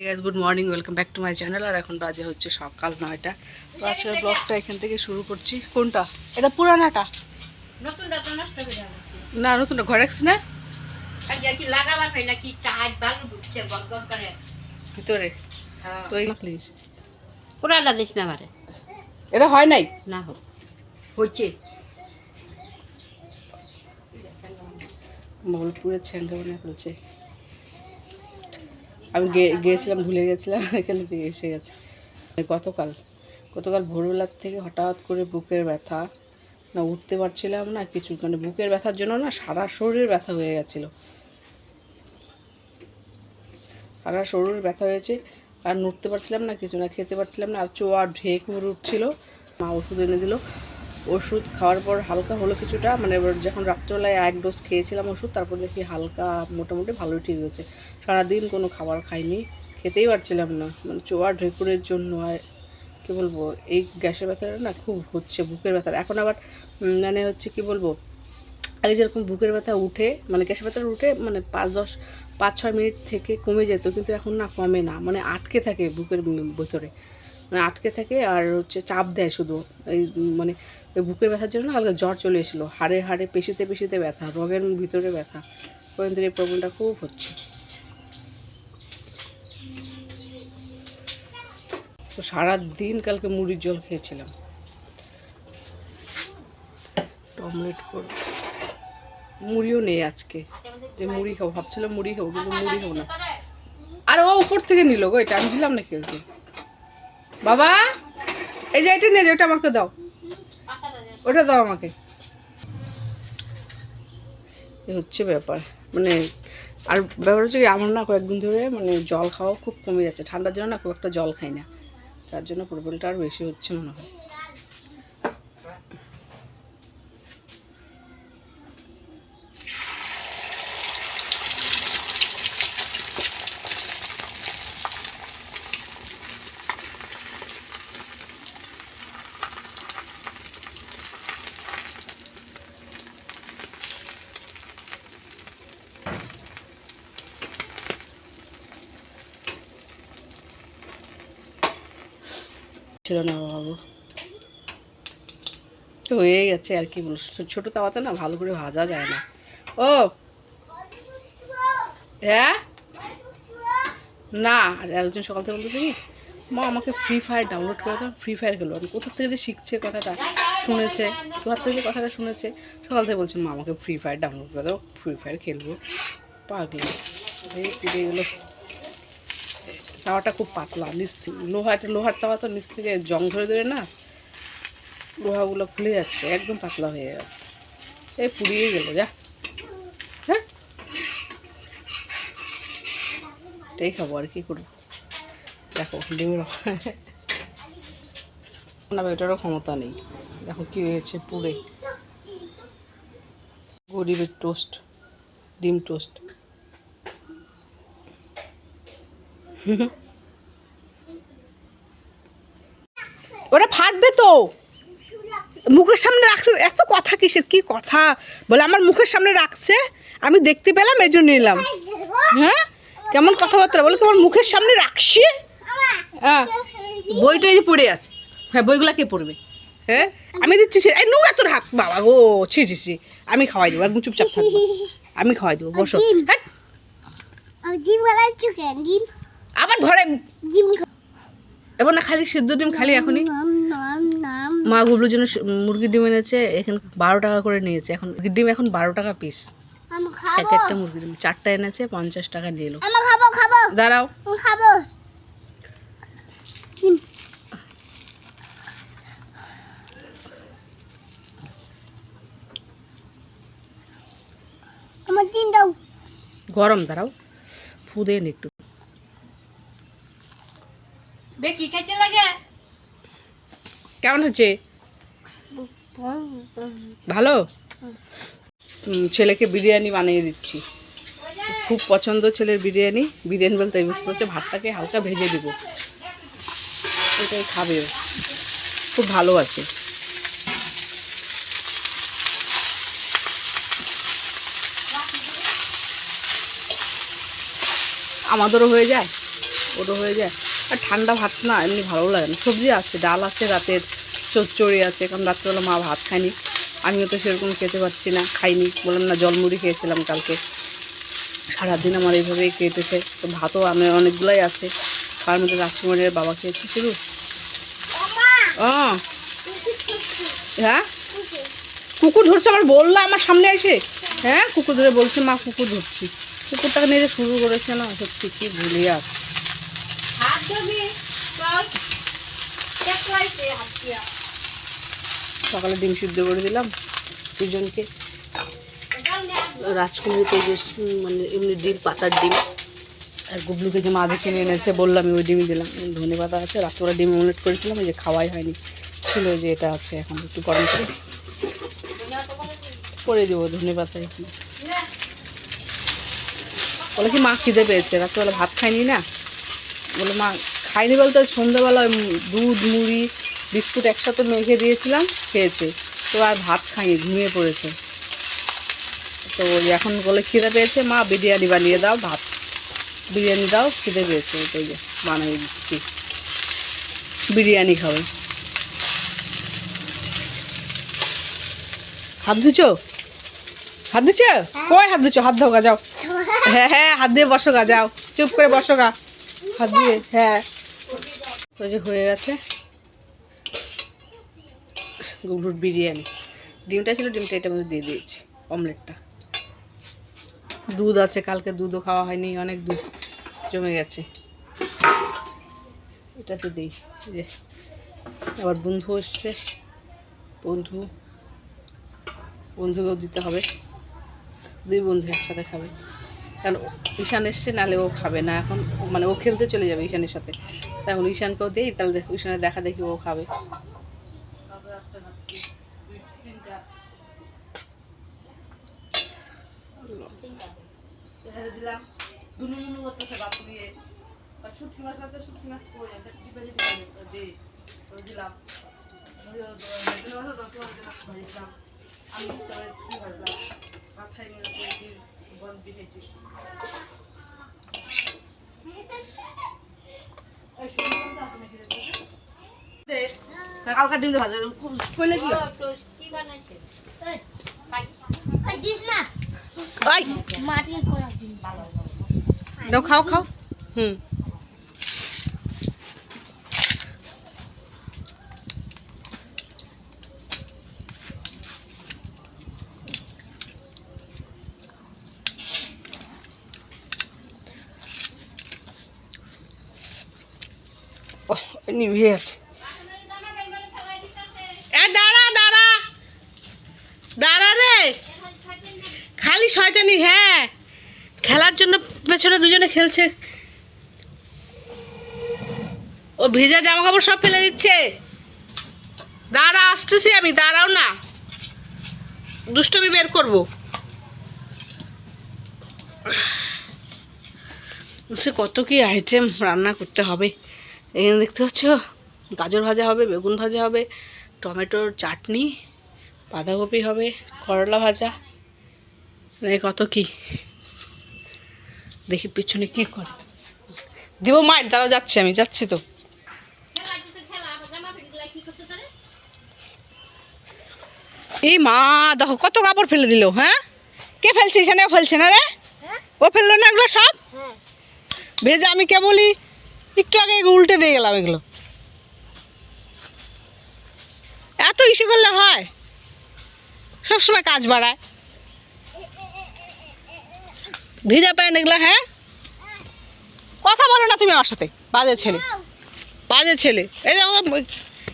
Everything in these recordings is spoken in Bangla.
Guys good morning, welcome back to my channel. আর এখন বাজে হচ্ছে সকাল 9টা। তো আজকের ব্লগটা এখান থেকে শুরু করছি। কোনটা এটা? পুরানাটা? না, নতুনটা ঘরে রাখছি না, ভিতরে। তো প্লিজ পুরাটা দিস না আমারে, এটা হয় নাই না হোক হয়েছে। মহলপুরের ছ্যাঙ্গা বানিয়ে ফেলছে। আমি গিয়েছিলাম, ভুলে গেছিলাম, এখানে দিয়ে এসে গেছে। গতকাল ভোরবেলার থেকে হঠাৎ করে বুকের ব্যথা, না উঠতে পারছিলাম না কিছু, মানে বুকের ব্যথার জন্য না সারা শরীর ব্যথা হয়ে গেছিলো, সারা শরীর ব্যথা হয়েছে। আর নড়তে পারছিলাম না কিছু, না খেতে পারছিলাম না, আর চোয়া ঢেক উড়ে উঠছিল। মা ওষুধ এনে দিল, ওষুধ খাওয়ার পর হালকা হলো কিছুটা, মানে যখন রাত্রেবেলায় 1 ডোজ খেয়েছিলাম ওষুধ, তারপর দেখি হালকা মোটামুটি ভালোই ঠিক হয়েছে। সারাদিন কোনো খাবার খাইনি, খেতেই পারছিলাম না, মানে চোয়া ঢেকুরের জন্য। আর কী বলবো, এই গ্যাসের ব্যথাটা না খুব হচ্ছে, বুকের ব্যথা এখন আবার মানে হচ্ছে কি বলবো, আগে যেরকম বুকের ব্যথা উঠে, মানে গ্যাসের ব্যথা উঠে মানে 5-6 মিনিট থেকে কমে যেত, কিন্তু এখন না কমে না, মানে আটকে থাকে বুকের ভিতরে, মানে আটকে থাকে। আর হচ্ছে চাপ দেয় শুধু এই, মানে ওই বুকের ব্যথার জন্য না হালকা জ্বর চলে এসেছিলো, হাড়ে হাড়ে পেশিতে পেশিতে ব্যথা, রগের ভিতরে ব্যথা, পর্যন্ত এই প্রবলেমটা খুব হচ্ছে। তো সারাদিন কালকে মুড়ির জল খেয়েছিলাম, অমলেট করে। মুড়িও নেই আজকে, যে মুড়ি খাবো ভাবছিলাম, মুড়ি খাবো, কিন্তু মুড়ি খাবো না। আর ও উপর থেকে নিল গো, এটা আমি দিলাম নাকি ওকে? বাবা এই যে এটা নিয়ে যাও, ওটা আমাকে দাও, ওটা দাও আমাকে। এ হচ্ছে ব্যাপার, মানে আর ব্যাপার হচ্ছে কি, আমার না কয়েকদিন ধরে মানে জল খাওয়া খুব কমে যাচ্ছে, ঠান্ডার জন্য না খুব একটা জল খাই না, যার জন্য প্রবলেমটা আর বেশি হচ্ছে মনে হয়। ছিল না বাবু, তো হয়ে গেছে আর কি বলছো, ছোটো তাওয়াতে না ভালো করে ভাজা যায় না। ও হ্যাঁ, না আর একজন সকাল থেকে বলতেছে কি, মা আমাকে ফ্রি ফায়ার ডাউনলোড করে দাও, ফ্রি ফায়ার খেলো। আমি কোথা থেকে যে শিখছে কথাটা, শুনেছে, কোথা থেকে যে কথাটা শুনেছে, সকাল থেকে বলছে মা আমাকে ফ্রি ফায়ার ডাউনলোড করে দাও, ফ্রি ফায়ার খেলবো। পাগলি পুড়ে গেলো। তাওয়াটা খুব পাতলা, নিচ থেকে লোহার তাওয়া, তো নিচ থেকে জং ধরে ধরে না লোহাগুলো খুলে যাচ্ছে, একদম পাতলা হয়ে যাচ্ছে। এই পুড়িয়ে গেল যা, হ্যাঁ এটাই খাবো, আর কি করবো। দেখো ডিমের না, এটারও ক্ষমতা নেই, দেখো কি হয়েছে পুড়ে। গরিবের টোস্ট, ডিম টোস্ট। ওরা ফাটবে তো, মুখের সামনে রাখছে, এত কথা কিসের, কি কথা বলে আমার মুখের সামনে রাখছে, আমি দেখতে পেলাম এই জন্য নিলাম। হ্যাঁ কেমন কথাবার্তা বলে, তোমার মুখের সামনে রাখছি। হ্যাঁ বইটা এই যে পড়ে আছে, হ্যাঁ বইগুলা কে পড়বে? হ্যাঁ আমি দিচ্ছি, এই নোংরা তোর হাত, বাবা গো, ছি ছি ছি, আমি খাওয়াই দেবো, একদম চুপচাপ থাকবো, আমি খাওয়াই দেবো, বসো। আবার ধরে এবার না, খালি সিদ্ধ ডিম খালি এখনই। মা গুবলুর জন্য মুরগির ডিম এনেছে, এখানে 12 টাকা করে নিয়েছে, এখন ডিম এখন 12 টাকা পিস, এক একটা মুরগির ডিম 4টা এনেছে, 50 টাকা নিয়ে এলো। দাঁড়াও খাবো, আমার ডিম দাও, গরম, দাঁড়াও ফু দেন একটু। কি খাইতে লাগে? কেমন হচ্ছে? ভালো। ছেলেকে বিরিয়ানি বানিয়ে দিচ্ছি, খুব পছন্দ ছেলের বিরিয়ানি। বিরিয়ানি বলতে বুঝতে হচ্ছে ভাতটাকে হালকা ভেজে দিব, এটাই খাবে, খুব ভালোবাসে। আমাদেরও হয়ে যায়। ওটা হয়ে যায়। আর ঠান্ডা ভাত না এমনি ভালো লাগে না। সবজি আছে, ডাল আছে, রাতের চচ্চড়ি আছে, কারণ রাত্রেবেলা মা ভাত খায়নি, আমিও তো সেরকম খেতে পারছি না, খাইনি, বললাম না জলমুড়ি খেয়েছিলাম কালকে। সারাদিন আমার এইভাবেই কেটেছে। তো ভাতও আমি অনেকগুলাই আছে, তার মধ্যে রাজকুমারের বাবা খেয়েছি শুধু। ও হ্যাঁ, কুকুর ধরছে আমার, বললো আমার সামনে এসে। হ্যাঁ কুকুর ধরে বলছে মা কুকুর ধরছি। কুকুরটাকে নিয়ে যে শুরু করেছে না, সত্যি কি ভুলি আর। সকালে ডিম সিদ্ধ করে দিলাম দুজনকে। রাজকুমারীকে যে মানে এমনি ডিম, পাতার ডিম, আর গুবলুকে যে মাঝে কিনে এনেছে বললাম ওই ডিমই দিলাম। ধনে পাতা আছে, রাত্রে ডিম অমলেট করেছিলাম, ওই যে খাওয়াই হয়নি, ছিল যে এটা আছে, এখন একটু গরম করে দেবো ধনে পাতা। এখন বলে কি মা খিদে পেয়েছে, রাত্রেবেলা ভাত খাইনি না, বলে মা খাইনি বলতে সন্ধ্যাবেলা দুধ মুড়ি বিস্কুট একসাথে মেখে দিয়েছিলাম, খেয়েছে, তো আর ভাত খাইনি, ঘুমিয়ে পড়েছে। তো এখন বলে খিদে পেয়েছে মা বিরিয়ানি বানিয়ে দাও, ভাত বিরিয়ানি দাও, খিদে পেয়েছে, ওই যে বানিয়ে দিচ্ছি, বিরিয়ানি খাবে। হাত ধুচো, হাত দিচ্ছ, কই হাত ধুচো, হাত ধোগা যাও। হ্যাঁ হ্যাঁ হাত দিয়ে বসো গা, যাও চুপ করে বসো গা, হাত দিয়ে। হ্যাঁ ওই যে হয়ে গেছে গুবলুর বিরিয়ানি। ডিমটা ছিল, ডিমটা এটার মধ্যে দিয়ে দিয়েছি, অমলেটটা। দুধ আছে, কালকে দুধও খাওয়া হয়নি, অনেক দুধ জমে গেছে, এটাতে দিই। যে আবার বন্ধু এসছে, বন্ধুকেও দিতে হবে, দুই বন্ধু একসাথে খাবে, কারণ ঈশান এসছে, নাহলে ও খাবে না এখন, মানে ও খেলতে চলে যাবে ঈশানের সাথে, তখন ঈশানকেও দিই, তাহলে ঈশানের দেখা দেখি ও খাবে। দিলাম দুনুনুনু করতেছে বাপ দিয়ে, শুটকি মাছ আছে, শুটকি মাছ করে দিলাম, আমি ভাত খাই বন্ধ খেয়েছি। কালকা ডিম ভাজা কইলে কি দাও, খাও খাও। হুম নিভিয়ে আছে। দাঁড়া দাঁড়া দাঁড়া রে, খালি শয়তানি। হ্যাঁ খেলার জন্য পেছনে দুজনে খেলছে, ও ভেজা জামা কাপড় সব ফেলে দিচ্ছে। দাঁড়া আসতেছি আমি, দাঁড়াও না, দুষ্টমি বের করবো। কত কি আইটেম রান্না করতে হবে এখানে দেখতে পাচ্ছ, গাজর ভাজা হবে, বেগুন ভাজা হবে, টমেটোর চাটনি, বাঁধাকপি হবে, করলা ভাজা, কত কি। দেখি পিছনে কি করে দিব, মায়ের দ্বারা যাচ্ছে, আমি যাচ্ছি তো। এই মা দেখো কত কাপড় ফেলে দিল। হ্যাঁ কে ফেলছে, এখানে ফেলছে না রে, ও ফেললো না এগুলো সব ভেজা, আমি কে বলি একটু আগে উল্টে দিয়ে গেলাম। এগুলো এত ইসে করলে হয়, সবসময় কাজ বাড়ায়, ভিজা প্যান্ট এগুলো। হ্যাঁ কথা বলো না তুমি আমার সাথে, বাজে ছেলে, বাজে ছেলে। এই দেখো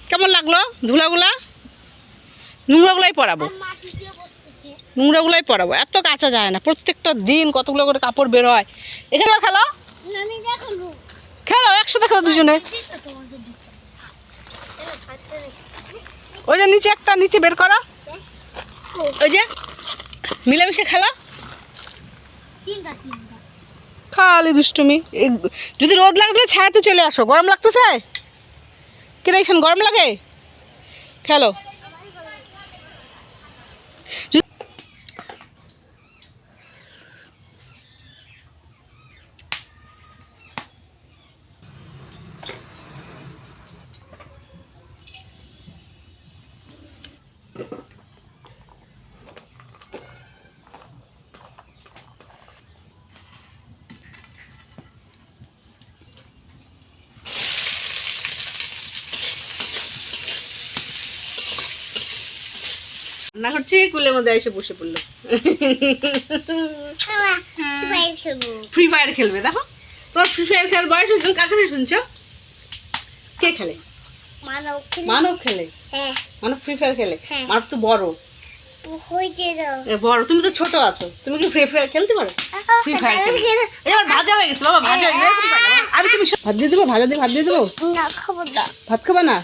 কেমন লাগলো ধুলাগুলা, নোংরাগুলাই পরাবো, নোংরাগুলাই পরাবো, এত কাঁচা যায় না, প্রত্যেকটা দিন কতগুলো করে কাপড় বের হয়। এখানে খেলো, খেলো একসাথে খেলো দুজনে। ওই যে নিচে একটা, নিচে বের করো, ওই যে মিলেমিশে খেলা, খালি দুষ্টুমি। যদি রোদ লাগলে ছায়াতে চলে আসো, গরম লাগতেছে কিনা, গরম লাগে, খেলো। রান্না করছি, কুলের মধ্যে এসে বসে পড়লো। ফ্রি ফায়ার খেলবে। দেখো তোমার ফ্রি ফায়ার খেলার বয়স হয়েছে, কার কাছে শুনছো? কে খেলে? মানব খেলে। মানব ফ্রি ফায়ার খেলে। মানব তো বড়। বড়, তুমি তো ছোট আছো, তুমি কি ফ্রি ফায়ার খেলতে পারো? ফ্রি ফায়ার এবার ভাজা হয়ে গেছে বাবা, ভাজা হয়ে গেছে। আমি তুমি ভাত দিয়ে দেবো, ভাজা দিয়ে ভাত দিয়ে দেবো। ভাত খাবা না?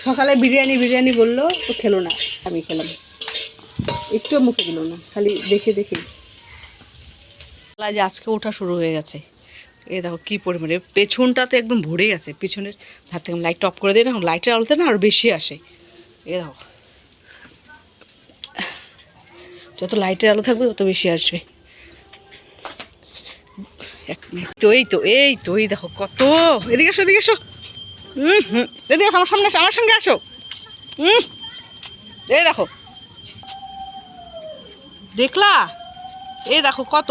সকালে বিরিয়ানি বললো তো খেলো না, আমি খেলাম। একটু মুখে দিল না, খালি দেখে দেখে। যে আজকে ওঠা শুরু হয়ে গেছে। এই দেখো কি পরিমাণে পেছনটাতে একদম ভরে গেছে। পিছনের ধার থেকে লাইট অফ করে দিই না, লাইটের আলোতে না আরো বেশি আসে। এই দেখো যত লাইটের আলো থাকবে তত বেশি আসবে। এই দেখো কত। এদিকে আসো, এদিকে আসো। এদিকে আসো, আমার সামনে আসো, আমার সঙ্গে আসো। এই দেখো, দেখলা? এই দেখো কত।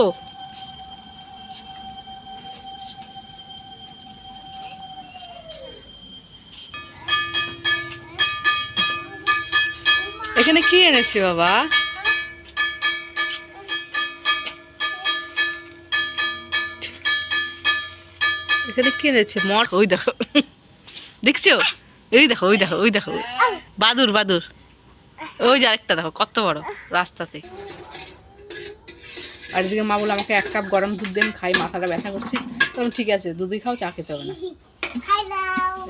এখানে কি এনেছি বাবা? এখানে কি এনেছে? ওই দেখো, দেখছো? ওই দেখো, ওই দেখো, ওই দেখো, বাদুর। ওই যে আরেকটা দেখো কত বড় রাস্তাতে। আর এদিকে মা বলে আমাকে 1 কাপ গরম দুধ দেন, খাই, মাথাটা ব্যথা করছে। তখন ঠিক আছে, দুধই খাও, চা খেতে হবে না।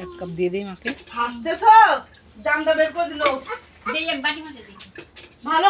1 কাপ দিয়ে দিই মাকে। ভালো